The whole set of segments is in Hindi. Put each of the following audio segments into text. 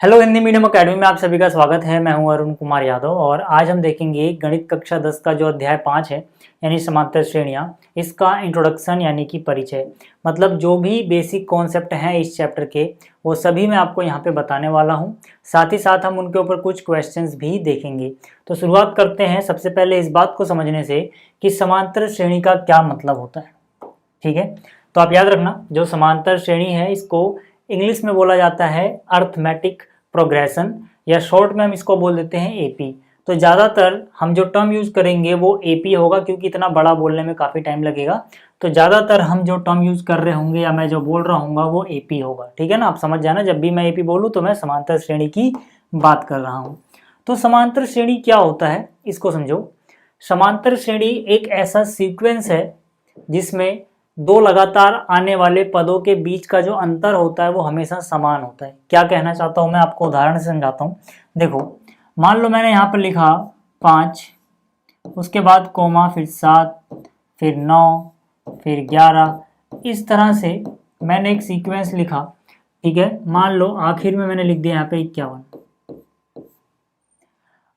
हेलो हिंदी मीडियम अकेडमी में आप सभी का स्वागत है। मैं हूं अरुण कुमार यादव और आज हम देखेंगे गणित कक्षा 10 का जो अध्याय 5 है यानी समांतर श्रेणियां, इसका इंट्रोडक्शन यानी कि परिचय। मतलब जो भी बेसिक कॉन्सेप्ट हैं इस चैप्टर के वो सभी मैं आपको यहाँ पे बताने वाला हूं। साथ ही साथ हम उनके ऊपर कुछ क्वेश्चंस भी देखेंगे। तो शुरुआत करते हैं सबसे पहले इस बात को समझने से कि समांतर श्रेणी का क्या मतलब होता है। ठीक है, तो आप याद रखना जो समांतर श्रेणी है इसको इंग्लिश में बोला जाता है अर्थमेटिक प्रोग्रेशन, या शॉर्ट में हम इसको बोल देते हैं एपी। तो ज़्यादातर हम जो टर्म यूज करेंगे वो एपी होगा, क्योंकि इतना बड़ा बोलने में काफ़ी टाइम लगेगा। तो ज़्यादातर हम जो टर्म यूज कर रहे होंगे या मैं जो बोल रहा हूँ वो एपी होगा। ठीक है ना, आप समझ जाना जब भी मैं एपी बोलूँ तो मैं समांतर श्रेणी की बात कर रहा हूँ। तो समांतर श्रेणी क्या होता है इसको समझो। समांतर श्रेणी एक ऐसा सीक्वेंस है जिसमें दो लगातार आने वाले पदों के बीच का जो अंतर होता है वो हमेशा समान होता है। क्या कहना चाहता हूँ मैं आपको उदाहरण से समझाता हूँ। देखो, मान लो मैंने यहाँ पर लिखा 5, उसके बाद कोमा, फिर 7, फिर 9, फिर 11, इस तरह से मैंने एक सीक्वेंस लिखा। ठीक है, मान लो आखिर में मैंने लिख दिया यहाँ पे 51।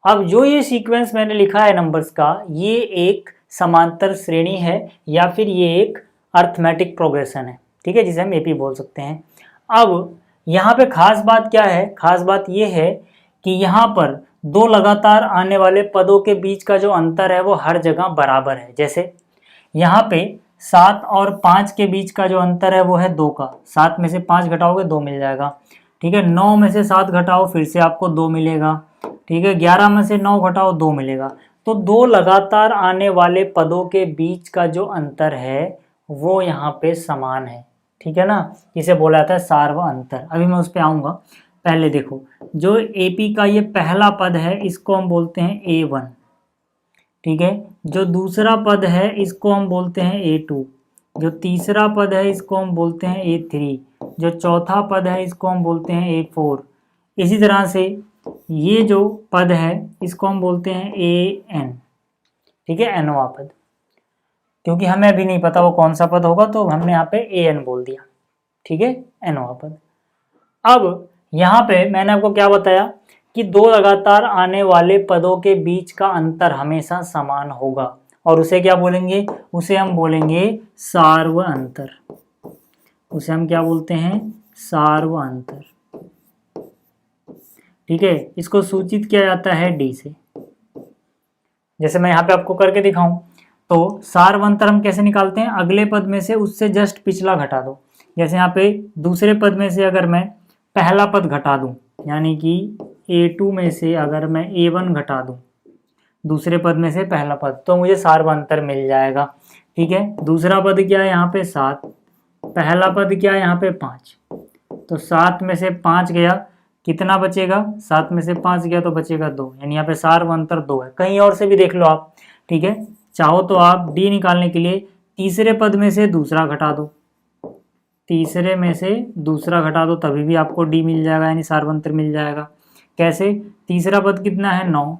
अब जो ये सीक्वेंस मैंने लिखा है नंबर्स का, ये एक समांतर श्रेणी है या फिर ये एक अर्थमेटिक प्रोग्रेशन है। ठीक है, जिसे हम एपी बोल सकते हैं। अब यहाँ पे खास बात क्या है? खास बात ये है कि यहाँ पर दो लगातार आने वाले पदों के बीच का जो अंतर है वो हर जगह बराबर है। जैसे यहाँ पे 7 और 5 के बीच का जो अंतर है वो है 2 का। 7 में से 5 घटाओगे 2 मिल जाएगा। ठीक है, 9 में से 7 घटाओ फिर से आपको 2 मिलेगा। ठीक है, 11 में से 9 घटाओ 2 मिलेगा। तो दो लगातार आने वाले पदों के बीच का जो अंतर है वो यहाँ पे समान है। ठीक है ना, इसे बोला जाता है सार्व अंतर। अभी मैं उस पर आऊँगा। पहले देखो, जो एपी का ये पहला पद है इसको हम बोलते हैं A1। ठीक है, जो दूसरा पद है इसको हम बोलते हैं A2। जो तीसरा पद है इसको हम बोलते हैं A3। जो चौथा पद है इसको हम बोलते हैं A4। इसी तरह से ये जो पद है इसको हम बोलते हैं AN। ठीक है, nवां पद, क्योंकि हमें अभी नहीं पता वो कौन सा पद होगा तो हमने यहाँ पे AN बोल दिया। ठीक है, nवां पद। अब यहाँ पे मैंने आपको क्या बताया कि दो लगातार आने वाले पदों के बीच का अंतर हमेशा समान होगा, और उसे क्या बोलेंगे? उसे हम बोलेंगे सार्व अंतर। उसे हम क्या बोलते हैं? सार्व अंतर। ठीक है, इसको सूचित किया जाता है डी से। जैसे मैं यहाँ पे आपको करके दिखाऊं तो सार्व अंतर हम कैसे निकालते हैं? अगले पद में से उससे जस्ट पिछला घटा दो। जैसे यहाँ पे दूसरे पद में से अगर मैं पहला पद घटा दूं, यानी कि A2 में से अगर मैं A1 घटा दूं, दूसरे पद में से पहला पद, तो मुझे सार्व अंतर मिल जाएगा। ठीक है, दूसरा पद क्या है यहाँ पे? 7। पहला पद क्या है यहाँ पे? 5। तो 7 में से 5 गया, कितना बचेगा? 7 में से 5 गया तो बचेगा 2, यानी यहाँ पे सार्व अंतर 2 है। कहीं और से भी देख लो आप। ठीक है, चाहो तो आप डी निकालने के लिए तीसरे पद में से दूसरा घटा दो। तीसरे में से दूसरा घटा दो तभी भी आपको डी मिल जाएगा, यानी सार्व अंतर मिल जाएगा। कैसे? तीसरा पद कितना है? 9।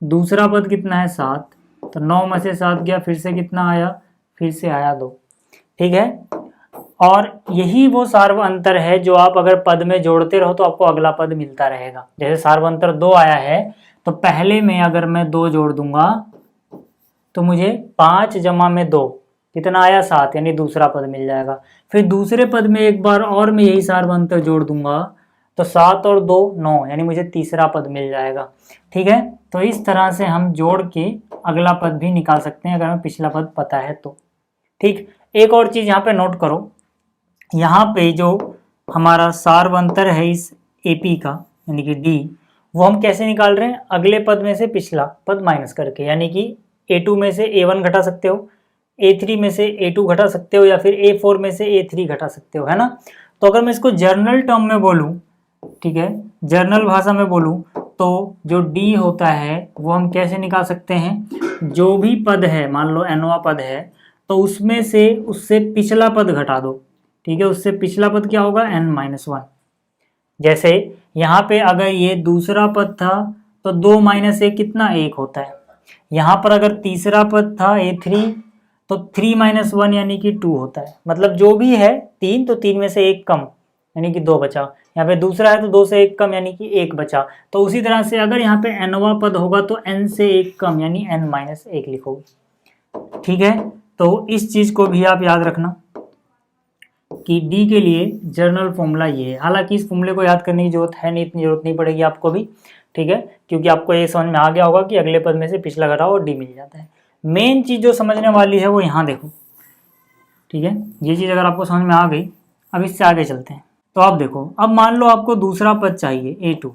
दूसरा पद कितना है? 7। तो 9 में से 7 गया, फिर से कितना आया? फिर से आया 2। ठीक है, और यही वो सार्व अंतर है जो आप अगर पद में जोड़ते रहो तो आपको अगला पद मिलता रहेगा। जैसे सार्व अंतर 2 आया है तो पहले में अगर मैं 2 जोड़ दूंगा तो मुझे 5 जमा में 2 कितना आया? 7, यानी दूसरा पद मिल जाएगा। फिर दूसरे पद में एक बार और मैं यही सार्व अंतर जोड़ दूंगा तो 7 और 2 9, यानी मुझे तीसरा पद मिल जाएगा। ठीक है, तो इस तरह से हम जोड़ के अगला पद भी निकाल सकते हैं अगर हमें पिछला पद पता है तो। ठीक, एक और चीज यहाँ पे नोट करो। यहाँ पे जो हमारा सार्व अंतर है इस एपी का, यानी कि डी, वो हम कैसे निकाल रहे हैं? अगले पद में से पिछला पद माइनस करके, यानी कि A2 में से A1 घटा सकते हो, A3 में से A2 घटा सकते हो, या फिर A4 में से A3 घटा सकते हो, है ना। तो अगर मैं इसको जर्नल टर्म में बोलूँ, ठीक है, जर्नल भाषा में बोलूँ, तो जो डी होता है वो हम कैसे निकाल सकते हैं? जो भी पद है, मान लो nवां पद है, तो उसमें से उससे पिछला पद घटा दो। ठीक है, उससे पिछला पद क्या होगा? n-1। जैसे यहाँ पे अगर ये दूसरा पद था तो 2 - 1 कितना? 1 होता है। यहाँ पर अगर तीसरा पद था A3 तो 3 - 1 यानी कि 2 होता है। मतलब जो भी है 3, तो 3 में से 1 कम, यानी कि 2 बचा। यहाँ पे दूसरा है तो 2 से 1 कम यानी कि 1 बचा। तो उसी तरह से अगर यहाँ पे nवां पद होगा तो n से 1 कम यानी n-1 लिखोगे। ठीक है, तो इस चीज़ को भी आप याद रखना कि d के लिए जर्नल फॉर्मूला ये है। हालांकि इस फॉर्मूले को याद करने की जरूरत है नहीं, इतनी जरूरत नहीं पड़ेगी आपको भी। ठीक है, क्योंकि आपको ये समझ में आ गया होगा कि अगले पद में से पिछला घटाओ और d मिल जाता है। मेन चीज़ जो समझने वाली है वो यहाँ देखो। ठीक है, ये चीज़ अगर आपको समझ में आ गई, अब इससे आगे चलते हैं। तो आप देखो, अब मान लो आपको दूसरा पद चाहिए a2,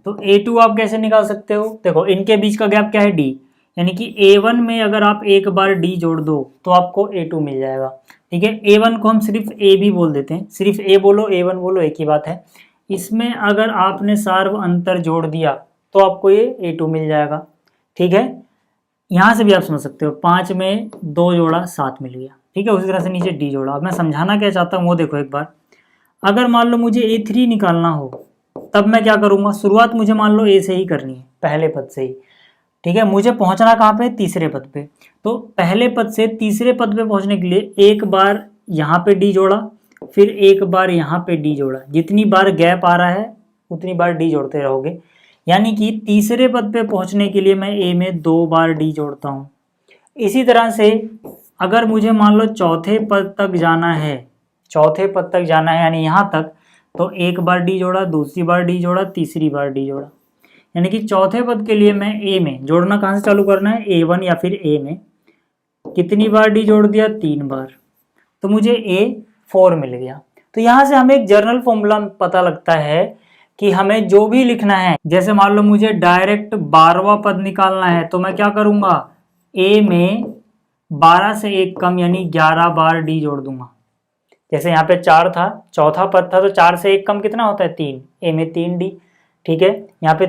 तो a2 आप कैसे निकाल सकते हो? देखो इनके बीच का गैप क्या है d, यानी कि a1 में अगर आप एक बार d जोड़ दो तो आपको a2 मिल जाएगा। ठीक है, a1 को हम सिर्फ a भी बोल देते हैं, सिर्फ a बोलो a1 बोलो एक ही बात है। इसमें अगर आपने सार्व अंतर जोड़ दिया तो आपको ये a2 मिल जाएगा। ठीक है, यहाँ से भी आप समझ सकते हो, 5 में 2 जोड़ा 7 मिल गया। ठीक है, उसी तरह से नीचे d जोड़ा। अब मैं समझाना क्या चाहता हूँ वो देखो एक बार। अगर मान लो मुझे a3 निकालना हो तब मैं क्या करूँगा? शुरुआत मुझे मान लो a से ही करनी है, पहले पद से ही। ठीक है, मुझे पहुंचना कहाँ पे? तीसरे पद पे। तो पहले पद से तीसरे पद पे पहुंचने के लिए एक बार यहाँ पे d जोड़ा, फिर एक बार यहाँ पे d जोड़ा। जितनी बार गैप आ रहा है उतनी बार d जोड़ते रहोगे, यानी कि तीसरे पद पे पहुंचने के लिए मैं a में 2 बार d जोड़ता हूँ। इसी तरह से अगर मुझे मान लो चौथे पद तक जाना है, चौथे पद तक जाना है यानी यहाँ तक, तो एक बार d जोड़ा, दूसरी बार d जोड़ा, तीसरी बार d जोड़ा। यानी कि चौथे पद के लिए मैं a में जोड़ना कहाँ से चालू करना है? a1 या फिर a में कितनी बार d जोड़ दिया? 3 बार, तो मुझे a4 मिल गया। तो यहाँ से हमें एक जनरल फॉर्मूला पता लगता है कि हमें जो भी लिखना है, जैसे मान लो मुझे डायरेक्ट 12वां पद निकालना है तो मैं क्या करूँगा? a में 12 से 1 कम यानी 11 बार d जोड़ दूंगा। जैसे यहाँ पे 4 था, चौथा पद था, तो 4 से 1 कम कितना होता है? 3, a में 3d। ठीक है, यहाँ पे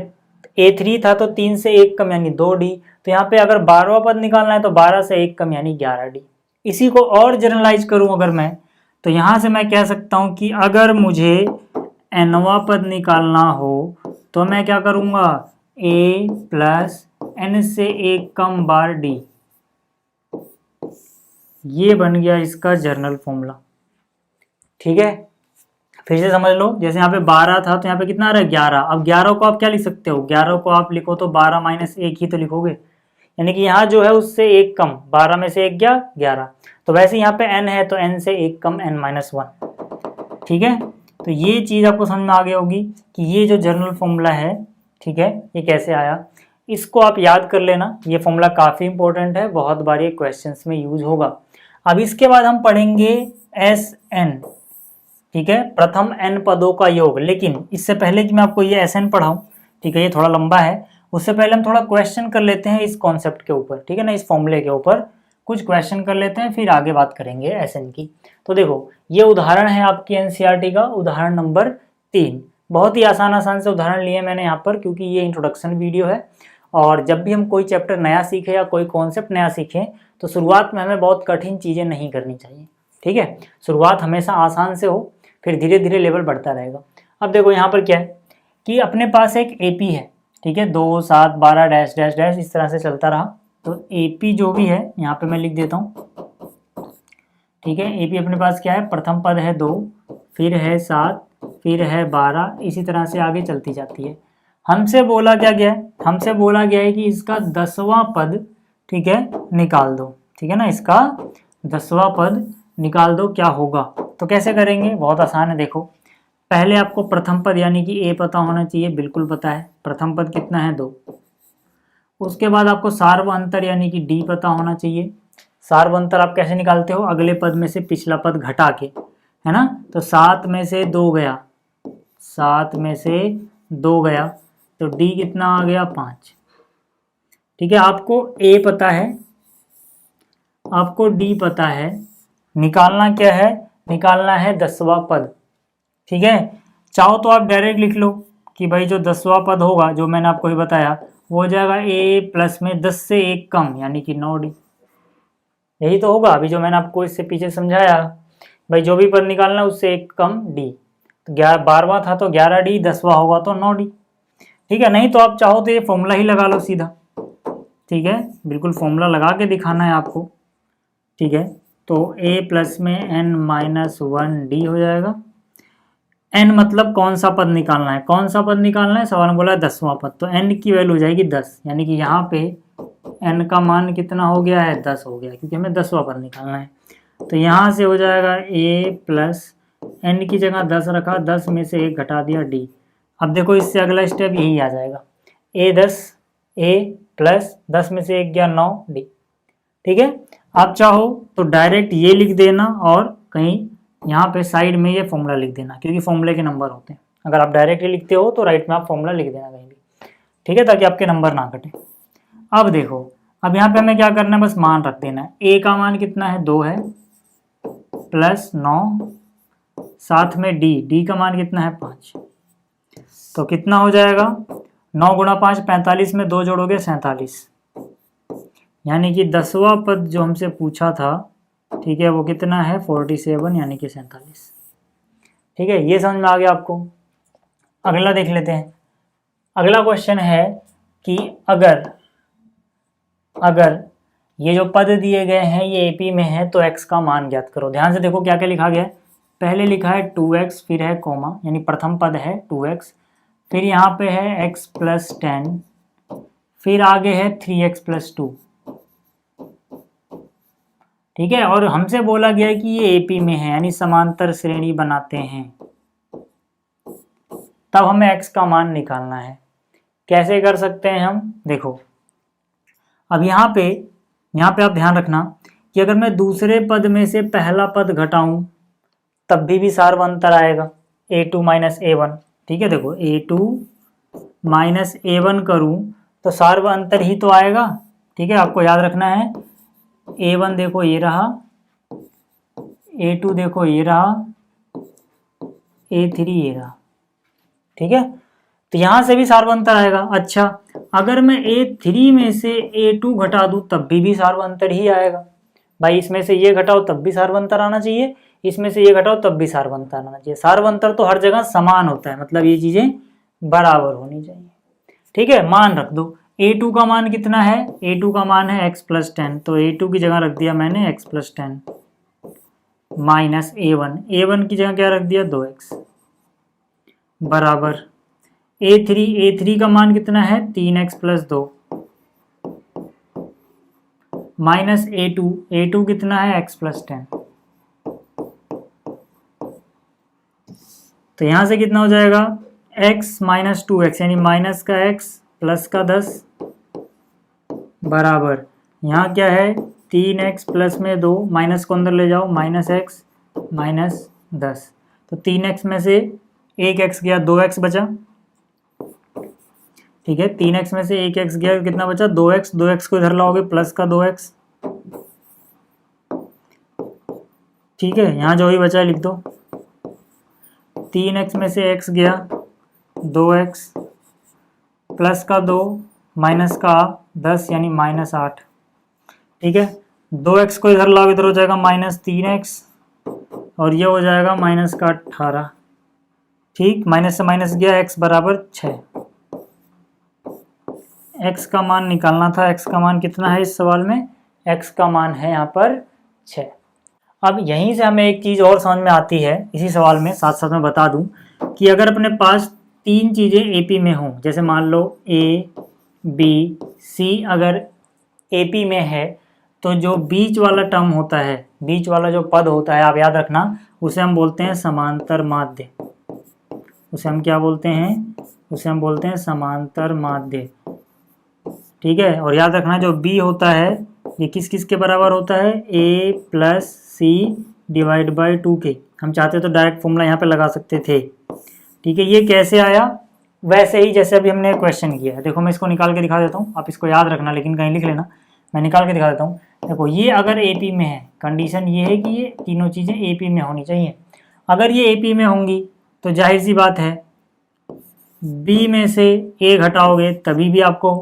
a3 था तो 3 से 1 कम यानी 2d। तो यहाँ पे अगर 12वां पद निकालना है तो 12 से 1 कम यानी 11d। इसी को और जनरलाइज करूँ अगर मैं, तो यहाँ से मैं कह सकता हूँ कि अगर मुझे nवां पद निकालना हो तो मैं क्या करूँगा? a प्लस n से 1 कम बार d। ये बन गया इसका जर्नल फॉर्मूला। ठीक है, फिर से समझ लो, जैसे यहाँ पे 12 था तो यहाँ पे कितना आ रहा है? 11। अब 11 को आप क्या लिख सकते हो? 11 को आप लिखो तो 12 माइनस 1 ही तो लिखोगे, यानी कि यहाँ जो है उससे 1 कम, 12 में से 1 गया 11। तो वैसे यहाँ पे n है तो n से 1 कम n-1। ठीक है, तो ये चीज़ आपको समझ में आ गई होगी कि ये जो जर्नल फॉर्मूला है, ठीक है, ये कैसे आया। इसको आप याद कर लेना, ये फॉर्मूला काफ़ी इंपॉर्टेंट है, बहुत बार ये क्वेश्चंस में यूज होगा। अब इसके बाद हम पढ़ेंगे SN। ठीक है, प्रथम n पदों का योग। लेकिन इससे पहले कि मैं आपको ये SN पढ़ाऊं, ठीक है, ये थोड़ा लंबा है, उससे पहले हम थोड़ा क्वेश्चन कर लेते हैं इस कॉन्सेप्ट के ऊपर। ठीक है ना, इस फॉर्मूले के ऊपर कुछ क्वेश्चन कर लेते हैं, फिर आगे बात करेंगे SN की। तो देखो, ये उदाहरण है आपकी NCERT का, उदाहरण नंबर 3। बहुत ही आसान से उदाहरण लिए मैंने यहाँ पर, क्योंकि ये इंट्रोडक्शन वीडियो है। और जब भी हम कोई चैप्टर नया सीखें या कोई कॉन्सेप्ट नया सीखें तो शुरुआत में हमें बहुत कठिन चीज़ें नहीं करनी चाहिए। ठीक है, शुरुआत हमेशा आसान से हो, फिर धीरे धीरे लेवल बढ़ता रहेगा। अब देखो यहाँ पर क्या है कि अपने पास एक AP है। ठीक है, 2 7 12 डैश डैश डैश इस तरह से चलता रहा। तो AP जो भी है यहाँ पे मैं लिख देता हूँ। ठीक है, AP अपने पास क्या है? प्रथम पद है 2, फिर है 7, फिर है 12, इसी तरह से आगे चलती जाती है। हमसे बोला क्या गया है? हमसे बोला गया है कि इसका 10वां पद, ठीक है, निकाल दो। ठीक है ना, इसका 10वां पद निकाल दो, क्या होगा? तो कैसे करेंगे? बहुत आसान है। देखो, पहले आपको प्रथम पद यानी कि a पता होना चाहिए, बिल्कुल पता है। प्रथम पद कितना है? 2। उसके बाद आपको सार्व अंतर यानी कि d पता होना चाहिए। सार्व अंतर आप कैसे निकालते हो? अगले पद में से पिछला पद घटा के, है ना। तो 7 में से 2 गया, 7 में से 2 गया, तो d कितना आ गया? 5। ठीक है, आपको a पता है, आपको d पता है, निकालना क्या है? निकालना है 10वां पद। ठीक है, चाहो तो आप डायरेक्ट लिख लो कि भाई जो 10वां पद होगा, जो मैंने आपको ही बताया, वो हो जाएगा a प्लस में 10 से 1 कम यानी कि 9d। यही तो होगा अभी जो मैंने आपको इससे पीछे समझाया, भाई जो भी पद निकालना है उससे 1 कम d। तो 12वां था तो 11d, 10वां होगा तो 9d। ठीक है, नहीं तो आप चाहो तो ये फॉर्मूला ही लगा लो सीधा। ठीक है, बिल्कुल फॉर्मूला लगा के दिखाना है आपको। ठीक है, तो a प्लस में n-1d हो जाएगा। n मतलब कौन सा पद निकालना है, कौन सा पद निकालना है, सवाल में बोला 10वां पद, तो n की वैल्यू हो जाएगी 10, यानी कि यहाँ पे n का मान कितना हो गया है, 10 हो गया, क्योंकि हमें 10वां पद निकालना है। तो यहाँ से हो जाएगा a प्लस n की जगह 10 रखा, 10 में से 1 घटा दिया d। अब देखो इससे अगला स्टेप यही आ जाएगा, a प्लस 10 में से 1 गया 9 d। ठीक है, आप चाहो तो डायरेक्ट ये लिख देना और कहीं यहाँ पे साइड में ये फॉर्मूला लिख देना, क्योंकि फॉर्मूले के नंबर होते हैं। अगर आप डायरेक्टली लिखते हो तो राइट में आप फॉर्मूला लिख देना कहीं भी, ठीक है, ताकि आपके नंबर ना कटे। अब देखो, अब यहाँ पे हमें क्या करना है, बस मान रख देना है। a का मान कितना है, 2 है, प्लस 9, साथ में d का मान कितना है, 5। तो कितना हो जाएगा, 9 गुणा 5 45 में 2 जोड़ोगे 47, यानी कि 10वां पद जो हमसे पूछा था, ठीक है, वो कितना है, 47 यानी कि 47। ठीक है, ये समझ में आ गया आपको। अगला देख लेते हैं। अगला क्वेश्चन है कि अगर ये जो पद दिए गए हैं ये एपी में है तो x का मान ज्ञात करो। ध्यान से देखो क्या क्या लिखा गया है। पहले लिखा है 2x, फिर है कोमा, यानी प्रथम पद है 2x, फिर यहाँ पे है x प्लस 10, फिर आगे है 3x प्लस 2। ठीक है, और हमसे बोला गया है कि ये एपी में है, यानी समांतर श्रेणी बनाते हैं, तब हमें x का मान निकालना है। कैसे कर सकते हैं हम, देखो अब यहाँ पे आप ध्यान रखना कि अगर मैं दूसरे पद में से पहला पद घटाऊं तब भी सार्वंतर आएगा, a2 माइनस a1। ठीक है, देखो a2 माइनस a1 करूं तो सार्वंतर ही तो आएगा। ठीक है, आपको याद रखना है, a1 देखो ये रहा, a2 देखो ये रहा, a3 ये रहा। ठीक है, तो यहां से भी सार्वंतर आएगा। अच्छा, अगर मैं a3 में से a2 घटा दूं तब भी सार्वंतर ही आएगा। भाई इसमें से ये घटाओ तब भी सार्वंतर आना चाहिए, इसमें से ये घटाओ तब भी सार्वंतर आना चाहिए। सार्वंतर तो हर जगह समान होता है, मतलब ये चीजें बराबर होनी चाहिए। ठीक है, मान रख दो, a2 का मान कितना है, a2 का मान है x प्लस 10, तो a2 की जगह रख दिया मैंने x प्लस 10 माइनस a1 की जगह क्या रख दिया 2x बराबर a3 का मान कितना है 3x प्लस 2 माइनस a2 कितना है x प्लस 10। तो यहां से कितना हो जाएगा x माइनस 2x, यानी माइनस का x प्लस का 10 बराबर, यहाँ क्या है 3x प्लस में 2, माइनस को अंदर ले जाओ, माइनस x माइनस 10। तो 3x में से 1x गया, 2x बचा। ठीक है, 3x में से 1x गया, कितना बचा 2x को इधर लाओगे प्लस का 2x। ठीक है, यहाँ जो ही बचा लिख दो, 3x में से x गया 2x प्लस का 2 माइनस का 10 यानी माइनस 8। ठीक है, 2x को इधर लाओगे, इधर हो जाएगा माइनस 3x और ये हो जाएगा माइनस का 18। ठीक, माइनस से माइनस गया, x बराबर 6। x का मान निकालना था, x का मान कितना है इस सवाल में, x का मान है यहाँ पर 6। अब यहीं से हमें एक चीज़ और समझ में आती है इसी सवाल में, साथ साथ मैं बता दूं कि अगर अपने पास 3 चीज़ें एपी में हों, जैसे मान लो a, b, c अगर एपी में है, तो जो बीच वाला टर्म होता है, बीच वाला जो पद होता है, आप याद रखना, उसे हम बोलते हैं समांतर माध्य। उसे हम क्या बोलते हैं, उसे हम बोलते हैं समांतर माध्य। ठीक है, और याद रखना जो b होता है ये किस किस के बराबर होता है, a plus c divide by 2k। हम चाहते तो डायरेक्ट फॉर्मूला यहाँ पे लगा सकते थे। ठीक है, ये कैसे आया, वैसे ही जैसे अभी हमने क्वेश्चन किया है। देखो मैं इसको निकाल के दिखा देता हूँ, आप इसको याद रखना, लेकिन कहीं लिख लेना, मैं निकाल के दिखा देता हूँ। देखो ये अगर एपी में है, कंडीशन ये है कि ये तीनों चीज़ें एपी में होनी चाहिए। अगर ये एपी में होंगी तो जाहिर सी बात है बी में से ए घटाओगे तभी भी आपको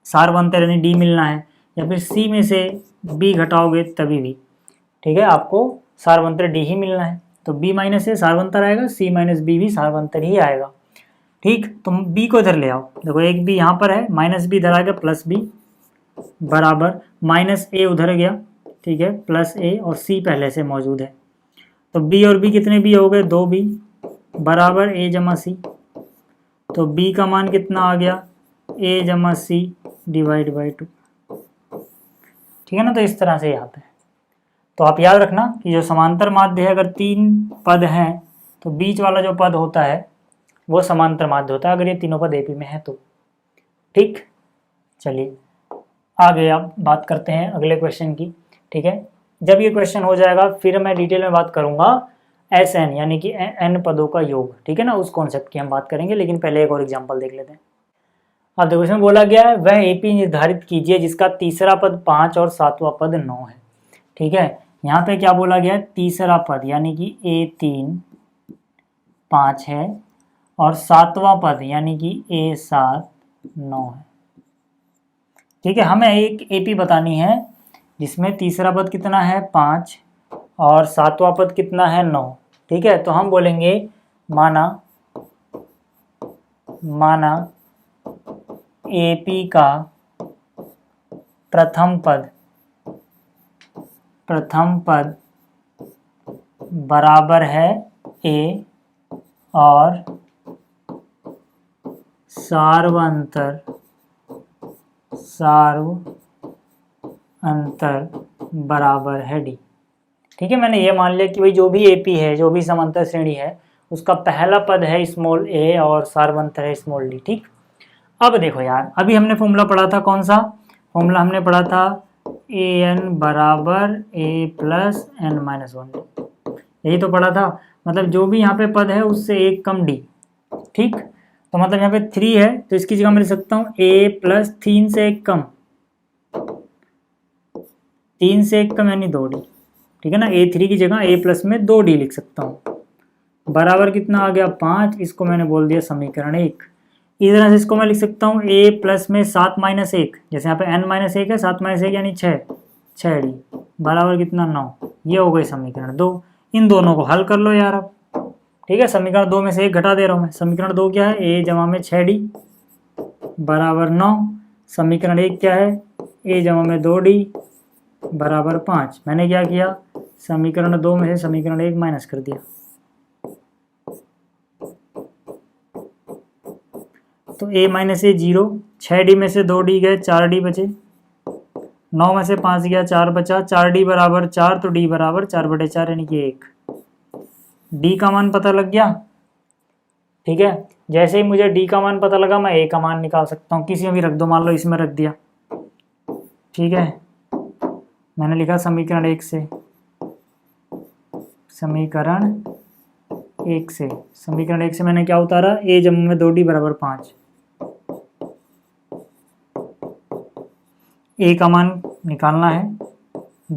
सार्वंतर यानी डी मिलना है, या फिर सी में से बी घटाओगे तभी भी, ठीक है, आपको सार्वंतर डी ही मिलना है। तो बी माइनस ए सार्वंतर आएगा, सी माइनस बी भी सार्वंतर ही आएगा। ठीक, तो बी को इधर ले आओ, देखो एक बी यहाँ पर है, माइनस बी इधर आ गया, प्लस बी बराबर माइनस ए उधर गया, ठीक है, प्लस ए, और सी पहले से मौजूद है। तो बी और बी कितने बी हो गए, 2 बी बराबर a जमा सी। तो b का मान कितना आ गया, a जमा सी डिवाइड बाई 2। ठीक है ना, तो इस तरह से ये आता है। तो आप याद रखना कि जो समांतर माध्य है, अगर 3 पद हैं तो बीच वाला जो पद होता है वो समांतर माध्य होता है, अगर ये तीनों पद एपी में है तो। ठीक, चलिए आगे आप बात करते हैं अगले क्वेश्चन की। ठीक है, जब ये क्वेश्चन हो जाएगा फिर मैं डिटेल में बात करूंगा एस एन यानी कि एन पदों का योग। ठीक है ना, उस कॉन्सेप्ट की हम बात करेंगे, लेकिन पहले एक और एग्जांपल देख लेते हैं। अब देखो इसमें बोला गया है वह एपी निर्धारित कीजिए जिसका तीसरा पद 5 और सातवां पद 9 है। ठीक है, यहाँ पे क्या बोला गया है, तीसरा पद यानी कि A3 5 है और सातवां पद यानी कि A7 9 है। ठीक है, हमें एक एपी बतानी है जिसमें तीसरा पद कितना है 5 और सातवां पद कितना है 9। ठीक है, तो हम बोलेंगे माना एपी का प्रथम पद बराबर है a और सार्वअंतर बराबर है d। ठीक है, मैंने ये मान लिया कि भाई जो भी एपी है, जो भी समांतर श्रेणी है, उसका पहला पद है स्मॉल a और सार्वअंतर है स्मॉल d। ठीक, अब देखो यार, अभी हमने फॉर्मूला पढ़ा था, कौन सा फॉर्मूला हमने पढ़ा था, ए एन बराबर a plus n minus 1d, यही तो पढ़ा था। मतलब जो भी यहाँ पे पद है उससे एक कम d। ठीक, तो मतलब यहाँ पे 3 है तो इसकी जगह मैं लिख सकता हूँ a प्लस 3 से एक कम, 3 से एक कम यानी 2d। ठीक है ना, a3 की जगह a प्लस में 2d लिख सकता हूँ। बराबर कितना आ गया 5, इसको मैंने बोल दिया समीकरण 1। इस तरह से इसको मैं लिख सकता हूँ a प्लस में 7 माइनस 1, जैसे यहाँ पे n माइनस 1 है, 7 माइनस 1 यानी 6d बराबर कितना 9। ये हो गई समीकरण 2। इन दोनों को हल कर लो यार अब। ठीक है, समीकरण 2 में से एक घटा दे रहा हूँ मैं। समीकरण 2 क्या है, a जमा में 6d बराबर 9। समीकरण 1 क्या है, a जमा में 2d बराबर 5। मैंने क्या किया, समीकरण 2 में से समीकरण 1 माइनस कर दिया। तो a माइनस ए 0, 6d में से 2d गए, 4d बचे, 9 में से 5 गया, 4 बचा, 4d बराबर 4, तो d बराबर 4/4 यानी कि 1। d का मान पता लग गया। ठीक है, जैसे ही मुझे d का मान पता लगा मैं a का मान निकाल सकता हूँ, किसी में भी रख दो, मान लो इसमें रख दिया। ठीक है, मैंने लिखा समीकरण 1 से, समीकरण 1 से मैंने क्या उतारा, a जमा में 2d बराबर 5। a का मान निकालना है,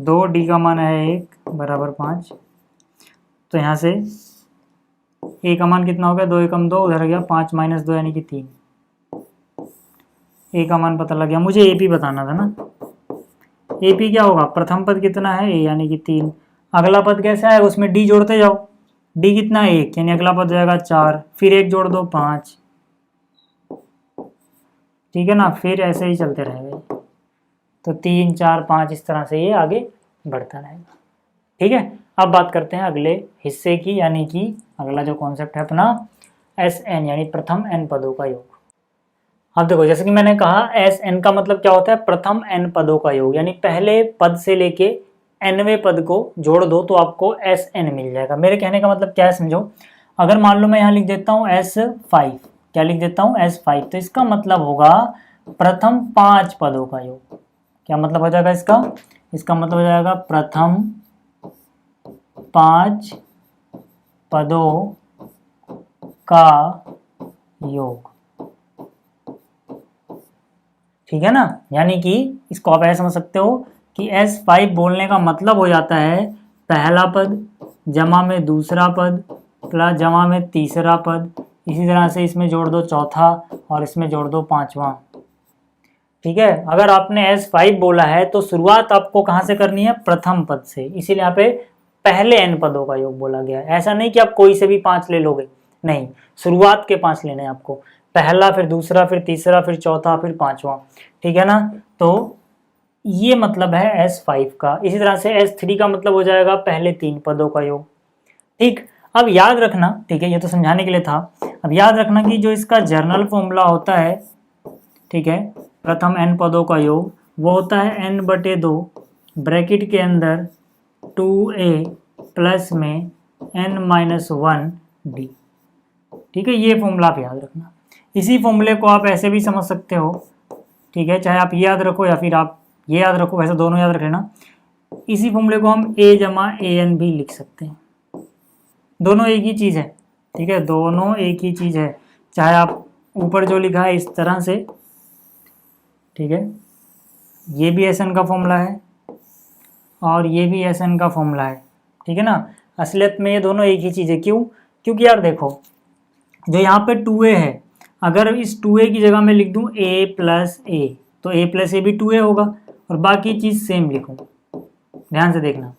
2d का मान है 1 बराबर 5। तो यहाँ से a का मान कितना हो गया, 2 एकम 2, उधर गया 5 माइनस 2 यानी कि 3। a का मान पता लग गया। मुझे AP बताना था ना, AP क्या होगा, प्रथम पद कितना है a यानी कि 3, अगला पद कैसा है, उसमें d जोड़ते जाओ, d कितना है 1 यानी अगला पद हो जाएगा 4, फिर 1 जोड़ दो 5। ठीक है ना, फिर ऐसे ही चलते रहेगा, तो 3 4 5 इस तरह से ये आगे बढ़ता रहेगा। ठीक है, अब बात करते हैं अगले हिस्से की, यानी कि अगला जो कॉन्सेप्ट है अपना SN यानी प्रथम n पदों का योग। अब देखो जैसे कि मैंने कहा SN का मतलब क्या होता है, प्रथम n पदों का योग, यानी पहले पद से लेके nवें पद को जोड़ दो तो आपको SN मिल जाएगा। मेरे कहने का मतलब क्या है समझो, अगर मान लो मैं यहाँ लिख देता हूँ S5, क्या लिख देता हूँ S5, तो इसका मतलब होगा प्रथम 5 पदों का योग। क्या मतलब हो जाएगा इसका, इसका मतलब हो जाएगा प्रथम 5 पदों का योग। ठीक है ना, यानी कि इसको आप ऐसे समझ सकते हो कि S5 बोलने का मतलब हो जाता है पहला पद जमा में दूसरा पद प्लस जमा में तीसरा पद, इसी तरह से इसमें जोड़ दो चौथा और इसमें जोड़ दो पांचवा। ठीक है, अगर आपने S5 बोला है तो शुरुआत आपको कहाँ से करनी है, प्रथम पद से, इसीलिए यहाँ पे पहले n पदों का योग बोला गया है। ऐसा नहीं कि आप कोई से भी 5 ले लोगे, नहीं, शुरुआत के 5 लेने हैं आपको, पहला फिर दूसरा फिर तीसरा फिर चौथा फिर पांचवा। ठीक है ना, तो ये मतलब है S5 का। इसी तरह से S3 का मतलब हो जाएगा पहले 3 पदों का योग। ठीक, अब याद रखना, ठीक है, ये तो समझाने के लिए था। अब याद रखना कि जो इसका जर्नल फॉर्मूला होता है, ठीक है, प्रथम n पदों का योग, वो होता है n/2 ब्रैकेट के अंदर 2a प्लस में n-1d। ठीक है, ये फॉर्मूला आप याद रखना। इसी फॉर्मूले को आप ऐसे भी समझ सकते हो, ठीक है, चाहे आप ये याद रखो या फिर आप ये याद रखो, वैसे दोनों याद रख लेना। इसी फॉर्मूले को हम a जमा an भी लिख सकते हैं, दोनों एक ही चीज़ है, ठीक है, दोनों एक ही चीज़ है। चाहे आप ऊपर जो लिखा है इस तरह से, ठीक है, ये भी SN का फॉर्मूला है और ये भी SN का फॉर्मूला है, ठीक है ना। असलियत में ये दोनों एक ही चीज़ है। क्यों? क्योंकि यार देखो, जो यहाँ पे 2a है, अगर इस 2a की जगह मैं लिख दूँ a+a, तो a+a भी 2a होगा और बाकी चीज़ सेम लिखूँ, ध्यान से देखना,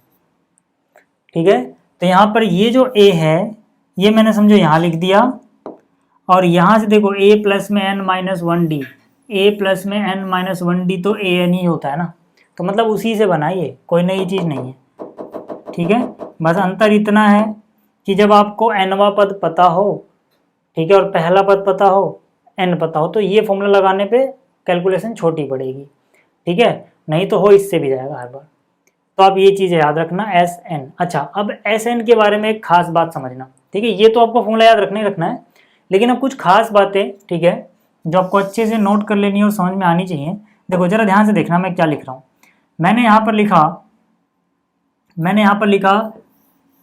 ठीक है। तो यहाँ पर ये जो a है, ये मैंने समझो यहाँ लिख दिया, और यहाँ से देखो a प्लस में n-1d, a प्लस में n-1d तो an ही होता है ना, तो मतलब उसी से बना, ये कोई नई चीज़ नहीं है, ठीक है। बस अंतर इतना है कि जब आपको nवां पद पता हो, ठीक है, और पहला पद पता हो, n पता हो, तो ये फॉर्मूला लगाने पे कैलकुलेशन छोटी पड़ेगी, ठीक है, नहीं तो हो इससे भी जाएगा हर बार। तो आप ये चीज़ याद रखना SN। अच्छा, अब SN के बारे में एक खास बात समझना, ठीक है, ये तो आपको फॉर्मूला याद रखना ही रखना है, लेकिन अब कुछ खास बातें, ठीक है, जो आपको अच्छे से नोट कर लेनी है और समझ में आनी चाहिए। देखो जरा ध्यान से देखना मैं क्या लिख रहा हूँ। मैंने यहाँ पर लिखा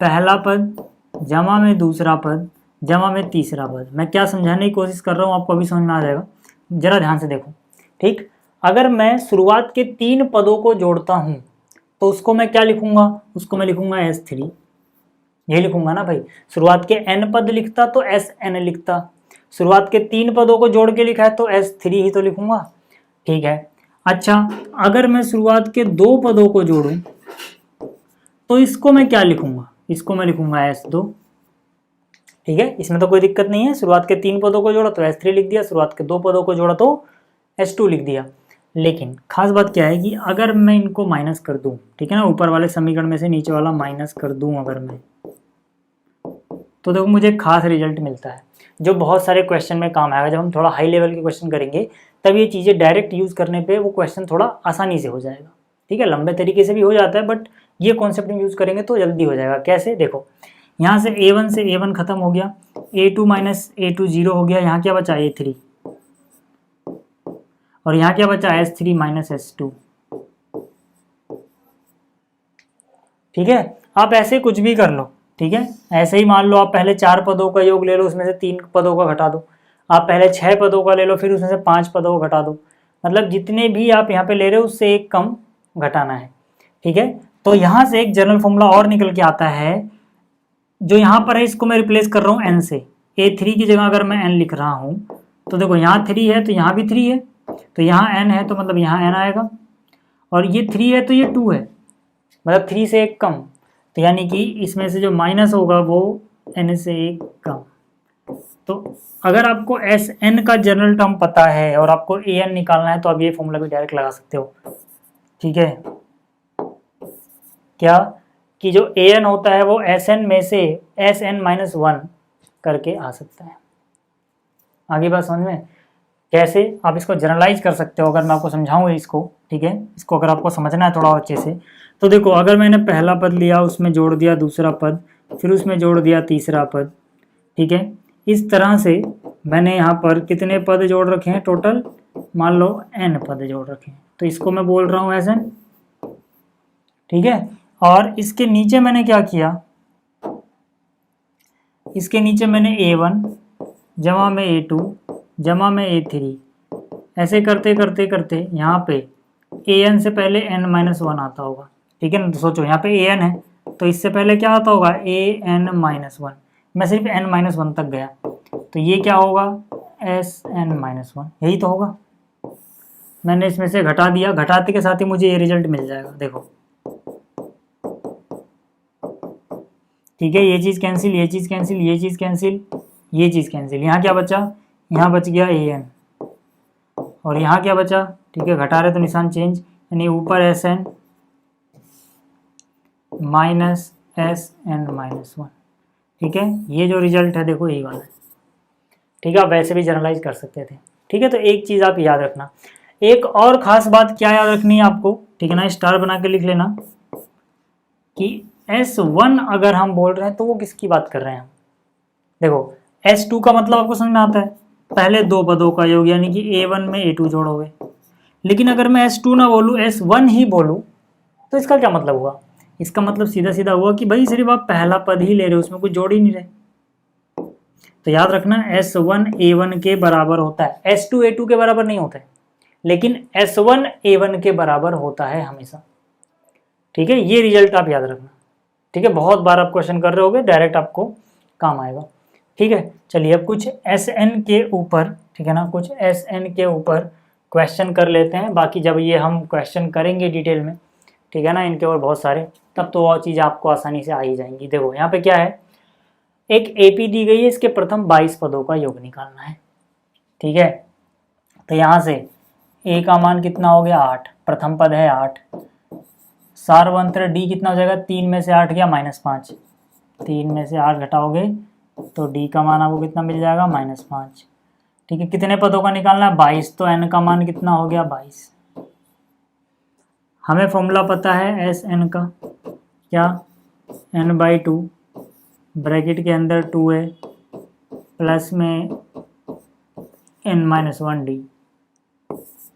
पहला पद जमा में दूसरा पद जमा में तीसरा पद। मैं क्या समझाने की कोशिश कर रहा हूँ आपको अभी समझ में आ जाएगा, जरा ध्यान से देखो, ठीक। अगर मैं शुरुआत के 3 पदों को जोड़ता हूँ तो उसको मैं क्या लिखूंगा, उसको मैं लिखूंगा S3, यही लिखूंगा ना भाई। शुरुआत के n पद लिखता तो SN लिखता, शुरुआत के 3 पदों को जोड़ के लिखा है तो S3 ही तो लिखूंगा, ठीक है। अच्छा, अगर मैं शुरुआत के 2 पदों को जोड़ूं तो इसको मैं क्या लिखूंगा, इसको मैं लिखूंगा S2, ठीक है, इसमें तो कोई दिक्कत नहीं है। शुरुआत के 3 पदों को जोड़ा तो S3 लिख दिया, शुरुआत के 2 पदों को जोड़ा तो S2 लिख दिया। लेकिन खास बात क्या है कि अगर मैं इनको माइनस कर दूं, ठीक है ना, ऊपर वाले समीकरण में से नीचे वाला माइनस कर दूं अगर मैं, तो देखो मुझे खास रिजल्ट मिलता है जो बहुत सारे क्वेश्चन में काम आएगा। जब हम थोड़ा हाई लेवल के क्वेश्चन करेंगे तब ये चीज़ें डायरेक्ट यूज़ करने पे वो क्वेश्चन थोड़ा आसानी से हो जाएगा, ठीक है। लंबे तरीके से भी हो जाता है बट ये कॉन्सेप्ट में यूज़ करेंगे तो जल्दी हो जाएगा। कैसे? देखो, यहाँ से A1 खत्म हो गया, A2 माइनस A2 0 हो गया, यहाँ क्या बचा A3, और यहाँ क्या बचा S3 माइनस S2, ठीक है। आप ऐसे कुछ भी कर लो, ठीक है, ऐसे ही मान लो आप पहले 4 पदों का योग ले लो, उसमें से 3 पदों का घटा दो, आप पहले 6 पदों का ले लो, फिर उसमें से 5 पदों को घटा दो, मतलब जितने भी आप यहाँ पे ले रहे हो उससे एक कम घटाना है, ठीक है। तो यहाँ से एक जनरल फॉर्मूला और निकल के आता है, जो यहाँ पर है इसको मैं रिप्लेस कर रहा हूँ n से। A3 की जगह अगर मैं n लिख रहा हूँ तो देखो यहाँ 3 है तो यहाँ भी 3 है, तो यहाँ n है तो मतलब यहाँ n आएगा, और ये 3 है तो ये 2 है, मतलब 3 से एक कम, तो यानी कि इसमें से जो माइनस होगा वो n से एक कम। तो अगर आपको SN का जनरल टर्म पता है और आपको AN निकालना है तो आप ये फॉर्मूला भी डायरेक्ट लगा सकते हो, ठीक है। क्या कि जो AN होता है वो SN में से SN-1 करके आ सकता है। आगे बात समझ में? कैसे आप इसको जनरलाइज कर सकते हो अगर मैं आपको समझाऊँ इसको, ठीक है, इसको अगर आपको समझना है थोड़ा अच्छे से, तो देखो अगर मैंने पहला पद लिया, उसमें जोड़ दिया दूसरा पद, फिर उसमें जोड़ दिया तीसरा पद, ठीक है, इस तरह से मैंने यहाँ पर कितने पद जोड़ रखे हैं टोटल, मान लो n पद जोड़ रखे हैं, तो इसको मैं बोल रहा हूँ SN, ठीक है। और इसके नीचे मैंने क्या किया, इसके नीचे मैंने A1 जमा में A2 जमा में A3, ऐसे करते करते करते यहाँ पे AN से पहले n-1 आता होगा, ठीक है ना। तो सोचो यहाँ पे AN है तो इससे पहले क्या आता होगा AN-1, मैं सिर्फ n-1 तक गया तो ये क्या होगा SN-1, यही तो होगा। मैंने इसमें से घटा दिया, घटाते के साथ ही मुझे ये रिजल्ट मिल जाएगा, देखो, ठीक है। ये चीज़ कैंसिल, ये चीज़ कैंसिल, ये चीज़ कैंसिल, ये चीज़ कैंसिल, यहाँ क्या बचा, यहाँ बच गया AN, और यहाँ क्या बचा, ठीक है, घटा रहे तो निशान चेंज, यानी ऊपर SN माइनस SN-1, ठीक है, ये जो रिजल्ट है देखो यही वाला है। ठीक है, आप वैसे भी जनरलाइज कर सकते थे। ठीक है, तो एक चीज़ आप याद रखना, एक और ख़ास बात क्या याद रखनी है आपको, ठीक है ना, स्टार बना के लिख लेना कि S1 अगर हम बोल रहे हैं तो वो किसकी बात कर रहे हैं हम। देखो S2 का मतलब आपको समझ में आता है, पहले दो पदों का योग, यानी कि A1 में A2 जोड़ोगे। लेकिन अगर मैं S2 ना बोलूँ, S1 ही बोलूँ, तो इसका क्या मतलब हुआ, इसका मतलब सीधा सीधा हुआ कि भाई सिर्फ आप पहला पद ही ले रहे हो, उसमें कुछ जोड़ ही नहीं रहे। तो याद रखना S1 A1 के बराबर होता है, S2 A2 के बराबर नहीं होता है, लेकिन S1 A1 के बराबर होता है हमेशा। ठीक है, ये रिजल्ट आप याद रखना। ठीक है, बहुत बार आप क्वेश्चन कर रहे होगे, डायरेक्ट आपको काम आएगा। ठीक है, चलिए अब कुछ SN के ऊपर, ठीक है ना, कुछ SN के ऊपर क्वेश्चन कर लेते हैं। बाकी जब ये हम क्वेश्चन करेंगे डिटेल में, ठीक है ना, इनके और बहुत सारे, तब तो और चीज़ आपको आसानी से आ ही जाएंगी। देखो यहाँ पे क्या है, एक AP दी गई है, इसके प्रथम 22 पदों का योग निकालना है। ठीक है, तो यहाँ से A का मान कितना हो गया 8, प्रथम पद है 8, सार्वंत्र D कितना हो जाएगा, 3 में से 8 गया -5, 3 में से 8 घटाओगे तो D का मान आपको कितना मिल जाएगा -5। ठीक है, कितने पदों का निकालना है 22, तो N का मान कितना हो गया 22। हमें फॉर्मूला पता है SN का, क्या, N/2 ब्रैकेट के अंदर 2 है प्लस में N-1D।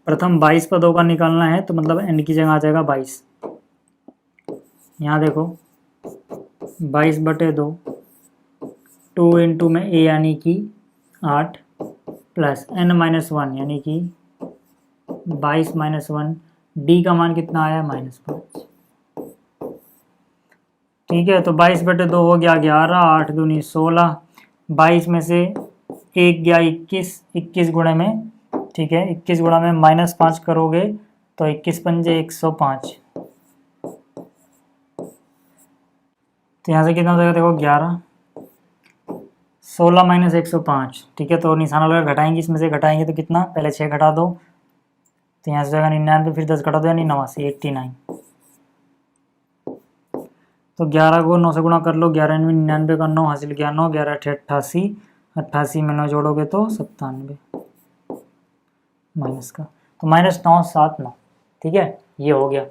प्रथम 22 पदों का निकालना है तो मतलब N की जगह आ जाएगा 22। यहाँ देखो 22/2, 2 इंटू में A यानी कि 8 प्लस N-1 यानी कि 22 - 1, D का मान कितना आया -5। ठीक है, तो 22/2 हो गया 11, 8 दूनी 16, 22 में से 1 गया 21, 21 गुणे में, ठीक है, 21 गुणा में -5 करोगे तो 21 पंजे 105। तो यहाँ से कितना हो जाएगा देखो 11, 16 - 105। ठीक है, तो निशाना लगा घटाएंगे, इसमें से घटाएंगे तो कितना, पहले 6 घटा दो तो यहाँ से जाएगा 99, फिर 10 घटा दो यानी 89, 89। तो 11 को 9 से गुणा कर लो, 11 में 99 का 9 हासिल किया 9, 11 × 88, 88 में 9 जोड़ोगे तो 97 माइनस का, तो -9 7 9। ठीक है, ये हो गया।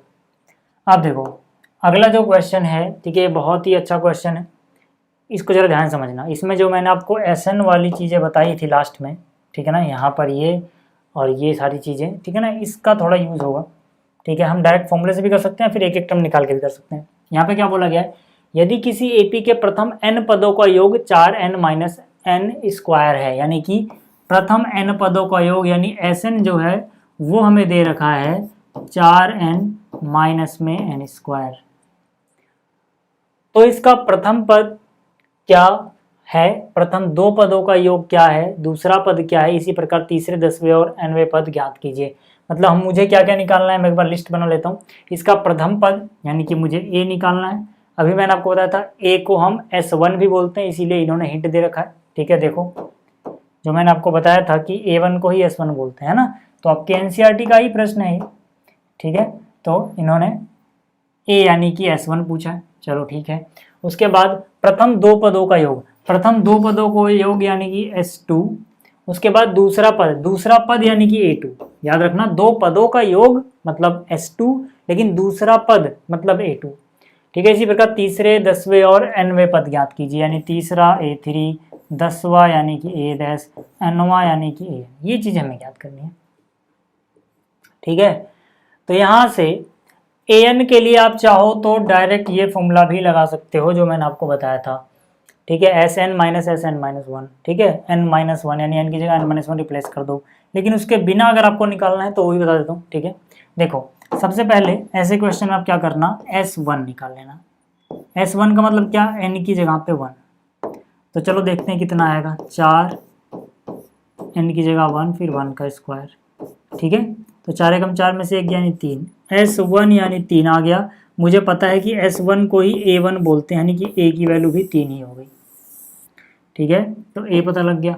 अब देखो अगला जो क्वेश्चन है, ठीक है, बहुत ही अच्छा क्वेश्चन है, इसको जरा ध्यान समझना। इसमें जो मैंने आपको SN वाली चीज़ें बताई थी लास्ट में, ठीक है ना, यहाँ पर ये और ये सारी चीज़ें, ठीक है ना, इसका थोड़ा यूज़ होगा। ठीक है, हम डायरेक्ट फॉर्मूले से भी कर सकते हैं, फिर एक एक टर्म निकाल के भी कर सकते हैं। यहाँ पे क्या बोला गया है, यदि किसी AP के प्रथम n पदों का योग 4n - n² है, यानी कि प्रथम n पदों का योग यानी SN जो है वो हमें दे रखा है 4n - n²। तो इसका प्रथम पद क्या है, प्रथम दो पदों का योग क्या है, दूसरा पद क्या है, इसी प्रकार तीसरे 10वें और nवें पद ज्ञात कीजिए। मतलब हम मुझे क्या क्या निकालना है, मैं एक बार लिस्ट बना लेता हूँ। इसका प्रथम पद यानी कि मुझे A निकालना है। अभी मैंने आपको बताया था A को हम S1 भी बोलते हैं, इसीलिए इन्होंने हिंट दे रखा है। ठीक है, देखो जो मैंने आपको बताया था कि A1 को ही S1 बोलते हैं ना, तो आपके NCERT का ही प्रश्न है। ठीक है, तो इन्होंने A यानी कि S1 पूछा है, चलो ठीक है। उसके बाद प्रथम दो पदों का योग, प्रथम दो पदों को योग यानी कि S2। उसके बाद दूसरा पद यानी कि A2। याद रखना, दो पदों का योग मतलब S2, लेकिन दूसरा पद मतलब A2। ठीक है, इसी प्रकार तीसरे 10वें और nवें पद ज्ञात कीजिए, यानी तीसरा A3, 10वां यानी कि A', nवां यानी कि A। ये चीज़ हमें ज्ञात करनी है। ठीक है, तो यहाँ से AN के लिए आप चाहो तो डायरेक्ट ये फॉर्मूला भी लगा सकते हो जो मैंने आपको बताया था। ठीक है, SN - SN - 1। ठीक है, N-1 यानी N की जगह N-1 रिप्लेस कर दो। लेकिन उसके बिना अगर आपको निकालना है तो वही बता देता हूँ। ठीक है, देखो सबसे पहले ऐसे क्वेश्चन में आप क्या करना, S1 निकाल लेना। S1 का मतलब क्या, N की जगह पे 1। तो चलो देखते हैं कितना आएगा, 4 N की जगह 1 फिर 1 का स्क्वायर। ठीक है, तो 4 एकम 4 में से 1 यानी 3, S1 यानी 3 आ गया। मुझे पता है कि S1 को ही A1 बोलते हैं, यानी कि A की वैल्यू भी 3 ही हो गई। ठीक है, तो A पता लग गया।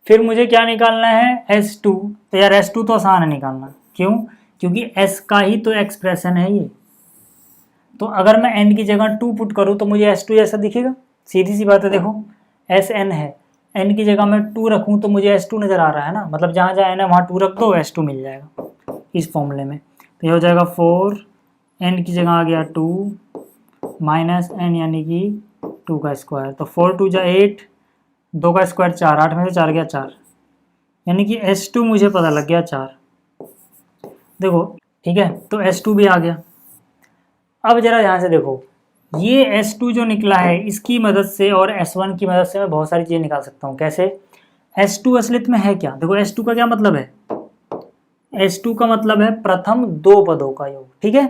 फिर मुझे क्या निकालना है, S2। तो यार S2 तो आसान है निकालना, क्यों, क्योंकि S का ही तो एक्सप्रेशन है ये। तो अगर मैं N की जगह 2 पुट करूँ तो मुझे S2 जैसा दिखेगा, सीधी सी बात है, देखो Sn है, n की जगह मैं 2 रखूँ तो मुझे S2 नज़र आ रहा है ना, मतलब जहाँ जहाँ n है वहाँ 2 रख दो, S2 मिल जाएगा इस फॉर्मूले में। तो ये हो जाएगा 4, n की जगह आ गया 2 माइनस n यानी कि 2 का स्क्वायर, तो 4 2 जा 8, 2 का स्क्वायर 4, 8 में से 4 गया 4, यानी कि S2 मुझे पता लग गया 4। देखो ठीक है, तो S2 भी आ गया। अब जरा यहाँ से देखो, ये S2 जो निकला है इसकी मदद से और S1 की मदद से मैं बहुत सारी चीज़ें निकाल सकता हूँ। कैसे? S2 असलियत में है क्या? देखो S2 का क्या मतलब है? S2 का मतलब है प्रथम दो पदों का योग, ठीक है।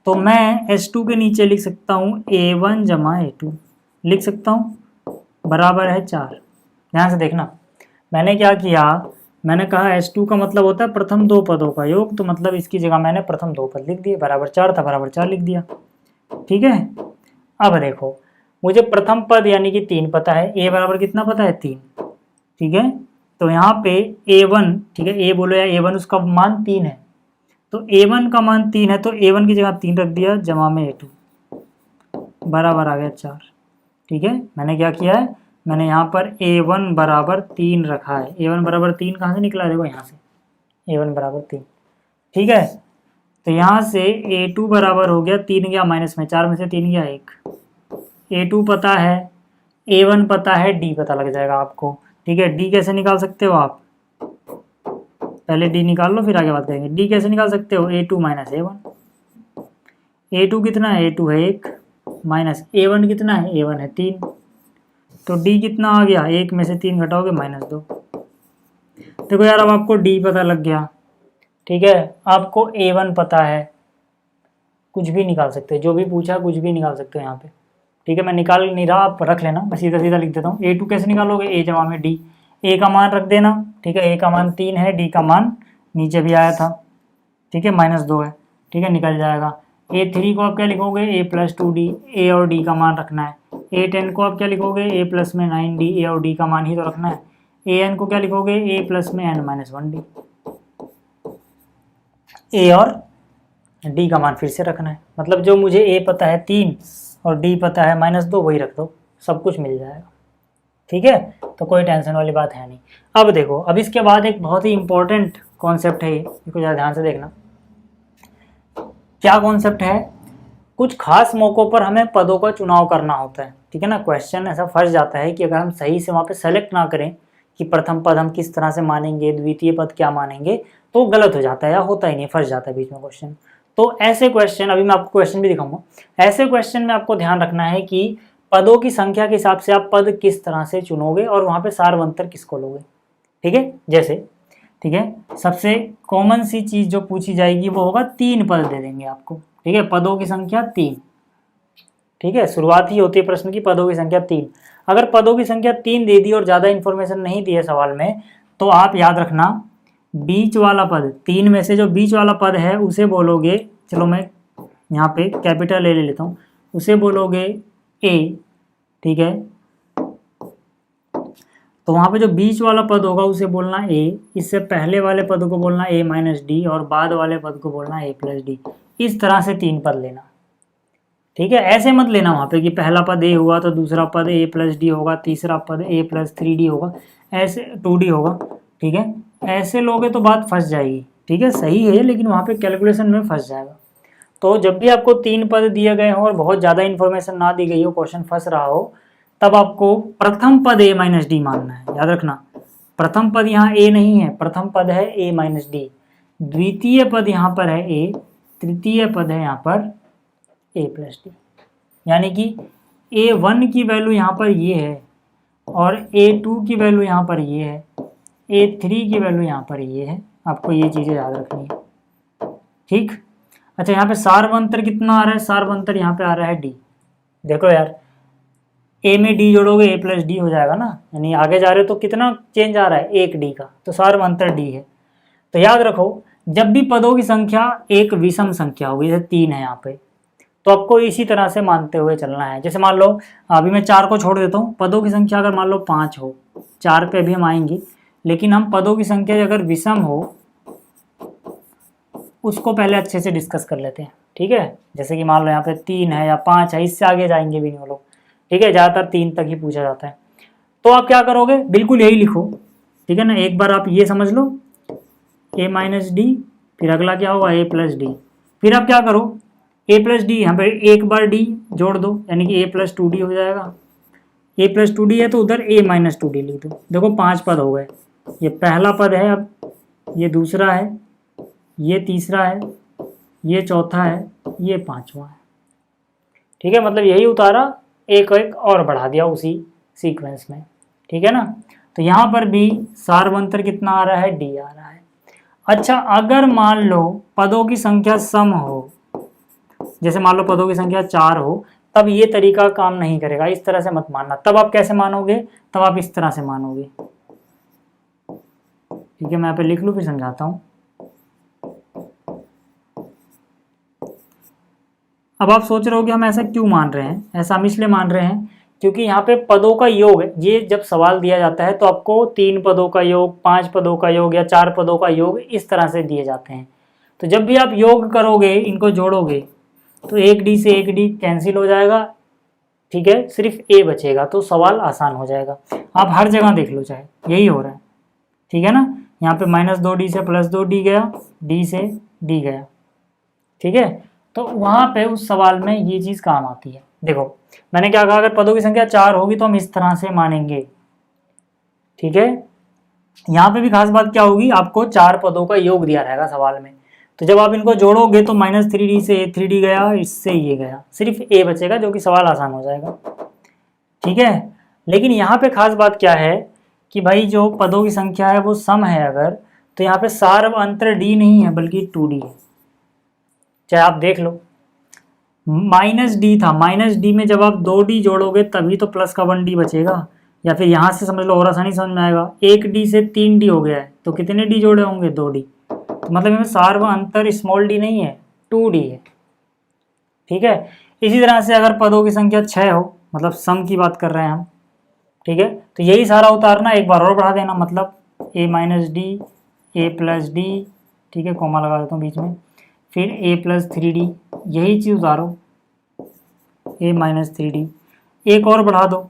तो मैं S2 के नीचे लिख सकता हूँ A1 जमा A2, लिख सकता हूँ, बराबर है 4। ध्यान से देखना, मैंने क्या किया, मैंने कहा S2 का मतलब होता है प्रथम दो पदों का योग, तो मतलब इसकी जगह मैंने प्रथम दो पद लिख दिए, बराबर 4 था, बराबर 4 लिख दिया, ठीक है। अब देखो, मुझे प्रथम पद यानी कि 3 पता है, A बराबर कितना पता है? 3, ठीक है। तो यहाँ पे A1, ठीक है, A बोलो या A1, उसका मान 3 है, तो A1 का मान 3 है, तो A1 की जगह 3 रख दिया, जमा में A2, बराबर आ गया 4, ठीक है। मैंने क्या किया है, मैंने यहाँ पर A1 बराबर 3 रखा है। A1 बराबर 3 कहाँ से निकला? देखो यहाँ से, A1 बराबर 3, ठीक है। तो यहाँ से A2 बराबर हो गया, 3 गया माइनस में, 4 में से 3 गया 1, A2 पता है, A1 पता है, D पता लग जाएगा आपको, ठीक है। D कैसे निकाल सकते हो आप? पहले D निकाल लो फिर आगे बात करेंगे। D कैसे निकाल सकते हो? A2 माइनस A1, A2 कितना है? A2 है 1, माइनस A1 कितना है? A1 है 3, तो D कितना आ गया? 1 में से 3 घटाओगे -2। देखो यार, अब आपको D पता लग गया, ठीक है, आपको A1 पता है, कुछ भी निकाल सकते हैं, जो भी पूछा कुछ भी निकाल सकते हो यहाँ पे, ठीक है। मैं निकाल नहीं रहा, आप रख लेना, मैं सीधा सीधा लिख देता हूँ। A2 कैसे निकालोगे? A जमा में D, A का मान रख देना, ठीक है, A का मान 3 है, D का मान नीचे भी आया था, ठीक है, -2 है, ठीक है, निकल जाएगा। A3 को आप क्या लिखोगे? A + 2D, A और D का मान रखना है। A10 को आप क्या लिखोगे? A प्लस में 9D, A और D का मान ही तो रखना है। AN को क्या लिखोगे? A प्लस में n-1D, A और D का मान फिर से रखना है, मतलब जो मुझे A पता है 3 और D पता है -2, वही रख दो, सब कुछ मिल जाएगा, ठीक है। तो कोई टेंशन वाली बात है नहीं। अब देखो, अब इसके बाद एक बहुत ही इंपॉर्टेंट कॉन्सेप्ट है, इसको ज़रा ध्यान से देखना। क्या कॉन्सेप्ट है? कुछ खास मौक़ों पर हमें पदों का चुनाव करना होता है, ठीक है ना। क्वेश्चन ऐसा फंस जाता है कि अगर हम सही से वहाँ पे सेलेक्ट ना करें कि प्रथम पद हम किस तरह से मानेंगे, द्वितीय पद क्या मानेंगे, तो गलत हो जाता है या होता ही नहीं, फंस जाता है बीच में क्वेश्चन। तो ऐसे क्वेश्चन, अभी मैं आपको क्वेश्चन भी दिखाऊंगा, ऐसे क्वेश्चन में आपको ध्यान रखना है कि पदों की संख्या के हिसाब से आप पद किस तरह से चुनोगे और वहाँ पे सारवंतर किसको लोगे, ठीक है। जैसे, ठीक है, सबसे कॉमन सी चीज़ जो पूछी जाएगी वो होगा 3 पद दे देंगे आपको, ठीक है, पदों की संख्या 3, ठीक है। शुरुआत ही होती है प्रश्न की पदों की संख्या 3। अगर पदों की संख्या 3 दे दी और ज़्यादा इन्फॉर्मेशन नहीं दी है सवाल में, तो आप याद रखना बीच वाला पद, 3 में से जो बीच वाला पद है उसे बोलोगे, चलो मैं यहाँ पे कैपिटल ले लेता हूँ, उसे बोलोगे A, ठीक है। तो वहाँ पे जो बीच वाला पद होगा उसे बोलना A, इससे पहले वाले पद को बोलना A माइनस D और बाद वाले पद को बोलना A प्लस D। इस तरह से 3 पद लेना, ठीक है। ऐसे मत लेना वहाँ पे कि पहला पद A हुआ तो दूसरा पद A प्लस D होगा, तीसरा पद A प्लस 3D होगा, ऐसे 2D होगा, ठीक है। ऐसे लोगे तो बात फंस जाएगी, ठीक है, सही है लेकिन वहाँ पे कैलकुलेशन में फंस जाएगा। तो जब भी आपको 3 पद दिए गए हों और बहुत ज़्यादा इन्फॉर्मेशन ना दी गई हो, क्वेश्चन फंस रहा हो, तब आपको प्रथम पद A माइनस डी मानना है, याद रखना। प्रथम पद यहाँ A नहीं है, प्रथम पद है A माइनस डी, द्वितीय पद यहाँ पर है A, तृतीय पद है यहाँ पर A प्लस डी, यानी कि A1 की वैल्यू यहाँ पर ये है और A2 की वैल्यू यहाँ पर ये है, A3 की वैल्यू यहाँ पर ये है। आपको ये चीज़ें याद रखनी है, ठीक। अच्छा, यहाँ पे सारवंतर कितना आ रहा है? सारवंतर यहाँ पे आ रहा है D। देखो यार, A में D जोड़ोगे A प्लस डी हो जाएगा ना, यानी आगे जा रहे हो तो कितना चेंज आ रहा है? 1 D का, तो सारवंतर D है। तो याद रखो, जब भी पदों की संख्या एक विषम संख्या होगी, जैसे 3 है यहाँ पे, तो आपको इसी तरह से मानते हुए चलना है। जैसे मान लो अभी मैं 4 को छोड़ देता हूँ, पदों की संख्या अगर मान लो 5 हो, 4 पे भी हम आएंगे, लेकिन हम पदों की संख्या अगर विषम हो उसको पहले अच्छे से डिस्कस कर लेते हैं, ठीक है। जैसे कि मान लो यहाँ पे 3 है या 5 है, इससे आगे जाएंगे भी नहीं वो लोग। ठीक है, ज़्यादातर 3 तक ही पूछा जाता है। तो आप क्या करोगे, बिल्कुल यही लिखो, ठीक है ना। एक बार आप ये समझ लो a माइनस डी, फिर अगला क्या होगा a प्लस डी, फिर आप क्या करो a प्लस डी, यहाँ पर एक बार d जोड़ दो, यानी कि a प्लस 2d हो जाएगा। a प्लस 2d है तो उधर a माइनस 2d लिख दो। देखो 5 पद हो गए, ये पहला पद है, अब ये दूसरा है, ये तीसरा है, ये चौथा है, ये पांचवा है। ठीक है, मतलब यही उतारा, एक एक और बढ़ा दिया उसी सीक्वेंस में, ठीक है ना। तो यहाँ पर भी सार्वंतर कितना आ रहा है, डी आ रहा है। अच्छा, अगर मान लो पदों की संख्या सम हो, जैसे मान लो पदों की संख्या 4 हो, तब ये तरीका काम नहीं करेगा, इस तरह से मत मानना। तब आप कैसे मानोगे, तब आप इस तरह से मानोगे। ठीक है, मैं यहाँ पे लिख लूँ फिर समझाता हूँ। अब आप सोच रहे हो कि हम ऐसा क्यों मान रहे हैं। ऐसा हम इसलिए मान रहे हैं क्योंकि यहाँ पे पदों का योग है। ये जब सवाल दिया जाता है तो आपको 3 पदों का योग, 5 पदों का योग या 4 पदों का योग इस तरह से दिए जाते हैं। तो जब भी आप योग करोगे, इनको जोड़ोगे, तो एक डी से एक डी कैंसिल हो जाएगा, ठीक है, सिर्फ ए बचेगा, तो सवाल आसान हो जाएगा। आप हर जगह देख लो, चाहे यही हो रहा है, ठीक है ना। यहाँ पे -2d से +2d गया, डी से डी गया, ठीक है। तो वहाँ पे उस सवाल में ये चीज़ काम आती है। देखो मैंने क्या कहा, अगर पदों की संख्या 4 होगी तो हम इस तरह से मानेंगे, ठीक है। यहाँ पे भी खास बात क्या होगी, आपको 4 पदों का योग दिया रहेगा सवाल में, तो जब आप इनको जोड़ोगे तो -3d से a3d गया, इससे ये गया, सिर्फ a बचेगा, जो कि सवाल आसान हो जाएगा, ठीक है। लेकिन यहाँ पे खास बात क्या है कि भाई जो पदों की संख्या है वो सम है अगर, तो यहाँ पे सार्वअंतर d नहीं है बल्कि 2d है। चाहे आप देख लो, -d था, -d में जब आप 2d जोड़ोगे तभी तो प्लस का 1d बचेगा, या फिर यहाँ से समझ लो और आसानी समझ में आएगा, 1d से 3d हो गया है, तो कितने d जोड़े होंगे, 2d। तो मतलब इसमें सार्वअंतर स्मॉल d नहीं है, 2d है, ठीक है। इसी तरह से अगर पदों की संख्या 6 हो, मतलब सम की बात कर रहे हैं हम, ठीक है, तो यही सारा उतारना, एक बार और बढ़ा देना, मतलब a minus D, a plus D, ठीक है, कॉमा लगा देता हूँ बीच में, फिर a प्लस 3d, यही चीज़ उतारो, a माइनस 3d, एक और बढ़ा दो,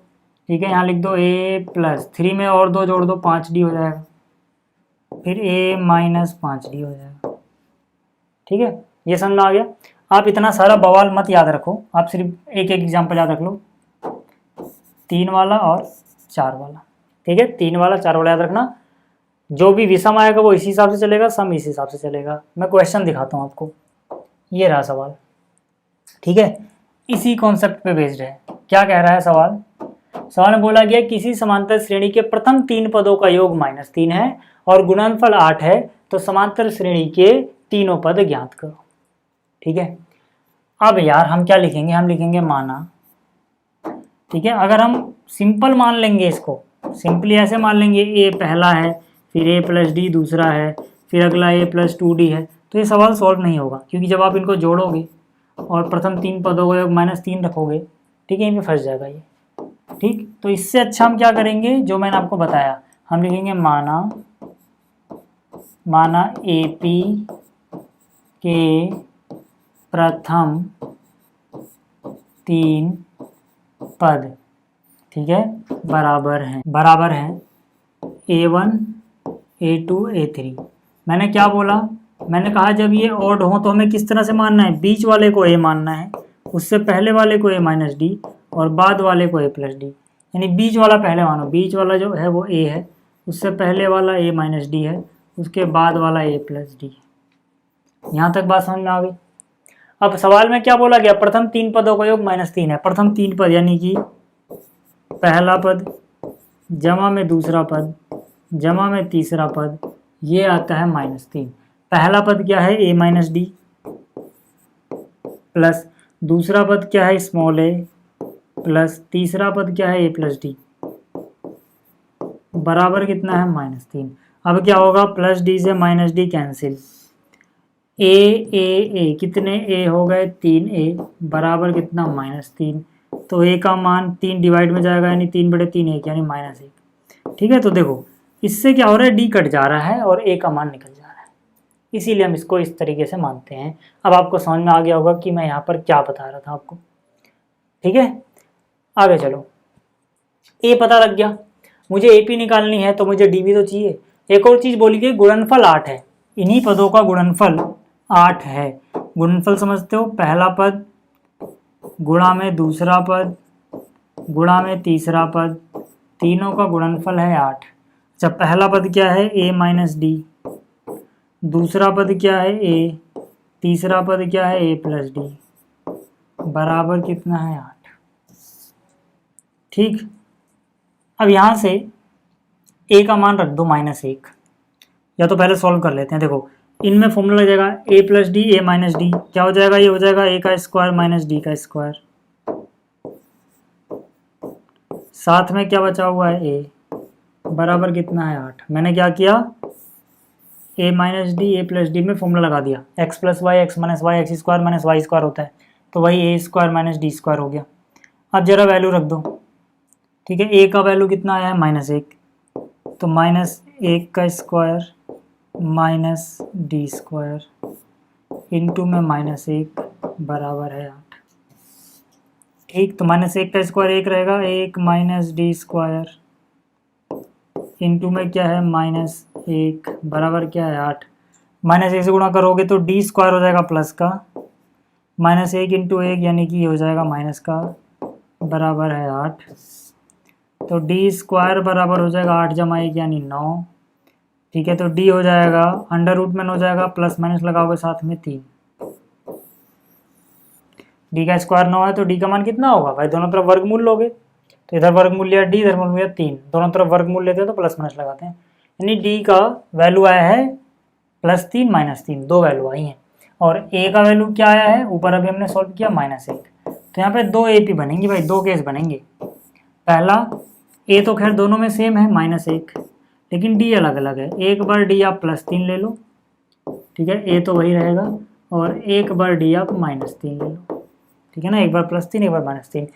ठीक है, यहाँ लिख दो a प्लस 3 में और 2 जोड़ दो, 5d हो जाएगा, फिर a माइनस 5d हो जाएगा, ठीक है। ये समझ में आ गया। आप इतना सारा बवाल मत याद रखो, आप सिर्फ एक एक एग्जाम्पल याद रख लो, 3 वाला और 4 वाला, ठीक है, 3 वाला 4 वाला याद रखना। जो भी विषम आएगा वो इसी हिसाब से चलेगा, सम इसी हिसाब से चलेगा। मैं क्वेश्चन दिखाता हूँ आपको, ये रहा सवाल, ठीक है, इसी कॉन्सेप्ट पे बेस्ड है। क्या कह रहा है सवाल, सवाल में बोला गया किसी समांतर श्रेणी के प्रथम 3 पदों का योग -3 है और गुणनफल 8 है, तो समांतर श्रेणी के तीनों पद ज्ञात करो, ठीक है। अब यार हम क्या लिखेंगे, हम लिखेंगे माना, ठीक है। अगर हम सिंपल मान लेंगे, इसको सिंपली ऐसे मान लेंगे, a पहला है, फिर a प्लस डी दूसरा है, फिर अगला a प्लस 2d है, तो ये सवाल सॉल्व नहीं होगा, क्योंकि जब आप इनको जोड़ोगे और प्रथम 3 पदों को -3 रखोगे, ठीक है, इनमें फंस जाएगा ये, ठीक। तो इससे अच्छा हम क्या करेंगे, जो मैंने आपको बताया, हम लिखेंगे माना AP के प्रथम 3 पद, ठीक है, बराबर हैं A1 A2 A3। मैंने क्या बोला, मैंने कहा जब ये ऑड हो तो हमें किस तरह से मानना है, बीच वाले को a मानना है, उससे पहले वाले को a माइनस डी और बाद वाले को a प्लस डी, यानी बीच वाला पहले मानो, बीच वाला जो है वो a है, उससे पहले वाला a माइनस डी है, उसके बाद वाला a प्लस डी। यहाँ तक बात समझ में आ गई। अब सवाल में क्या बोला गया, प्रथम 3 पदों का योग -3 है, प्रथम 3 पद यानी कि पहला पद जमा में दूसरा पद जमा में तीसरा पद, ये आता है -3। पहला पद क्या है, a माइनस डी, प्लस दूसरा पद क्या है, स्मॉल a, प्लस तीसरा पद क्या है, a प्लस डी, बराबर कितना है, -3। अब क्या होगा, प्लस डी से माइनस डी कैंसिल, a कितने a हो गए, 3a, बराबर कितना, -3। तो a का मान 3 डिवाइड में जाएगा, यानी 3/3 1, यानी -1, ठीक है। तो देखो इससे क्या हो रहा है, d कट जा रहा है और a का मान निकल जा रहा है, इसीलिए हम इसको इस तरीके से मानते हैं। अब आपको समझ में आ गया होगा कि मैं यहाँ पर क्या बता रहा था आपको, ठीक है। आगे चलो, ए पता लग गया, मुझे ए पी निकालनी है तो मुझे डी भी तो चाहिए। एक और चीज़ बोली गई, गुणनफल 8 है, इन्हीं पदों का गुणनफल 8 है। गुणनफल समझते हो, पहला पद गुणा में दूसरा पद गुणा में तीसरा पद, तीनों का गुणनफल है 8। अच्छा, पहला पद क्या है, a माइनस डी, दूसरा पद क्या है a, तीसरा पद क्या है a प्लस डी, बराबर कितना है 8। ठीक, अब यहाँ से a का मान रख दो -1, या तो पहले सॉल्व कर लेते हैं। देखो इनमें फॉर्मूला लग जाएगा a plus D A minus D, क्या हो जाएगा, ये हो जाएगा a का स्क्वायर माइनस डी का स्क्वायर, साथ में क्या बचा हुआ है a, बराबर कितना है 8। मैंने क्या किया, a minus d a plus d में फॉर्मूला लगा दिया, x plus y x minus y x square minus y square होता है, तो वही a square minus d square हो गया। अब जरा वैल्यू रख दो, ठीक है, a का वैल्यू कितना आया है -1, तो -1 का square minus d square into में -1 बराबर है 8। ठीक, तो -1 का स्क्वायर 1 रहेगा, 1 माइनस डी स्क्वायर इंटू में क्या है -1 बराबर क्या है 8। -1 से गुणा करोगे तो डी स्क्वायर हो जाएगा प्लस का, -1 इंटू 1 यानी कि हो जाएगा माइनस का, बराबर है 8। तो डी स्क्वायर बराबर हो जाएगा 8 जमा 1 यानी 9। ठीक है, तो डी हो जाएगा अंडर रूट में हो जाएगा, प्लस माइनस लगाओगे साथ में 3, डी का स्क्वायर 9 है तो डी का मान कितना होगा भाई, दोनों तरफ वर्गमूल लोगे तो इधर वर्गमूल लिया डी, इधर वर्गमूल लिया 3, दोनों तरफ वर्गमूल लेते हैं तो प्लस माइनस लगाते हैं, यानी डी का वैल्यू आया है +3 -3, दो वैल्यू आई हैं। और ए का वैल्यू क्या आया है, ऊपर अभी हमने सॉल्व किया -1, तो यहाँ पे दो AP बनेंगी भाई, दो केस बनेंगे। पहला, ए तो खैर दोनों में सेम है -1, लेकिन डी अलग अलग है, एक बार डी आप +3 ले लो, ठीक है, ए तो वही रहेगा, और एक बार डी आप -3 ले लो, ठीक है ना, एक बार +3 एक बार -3।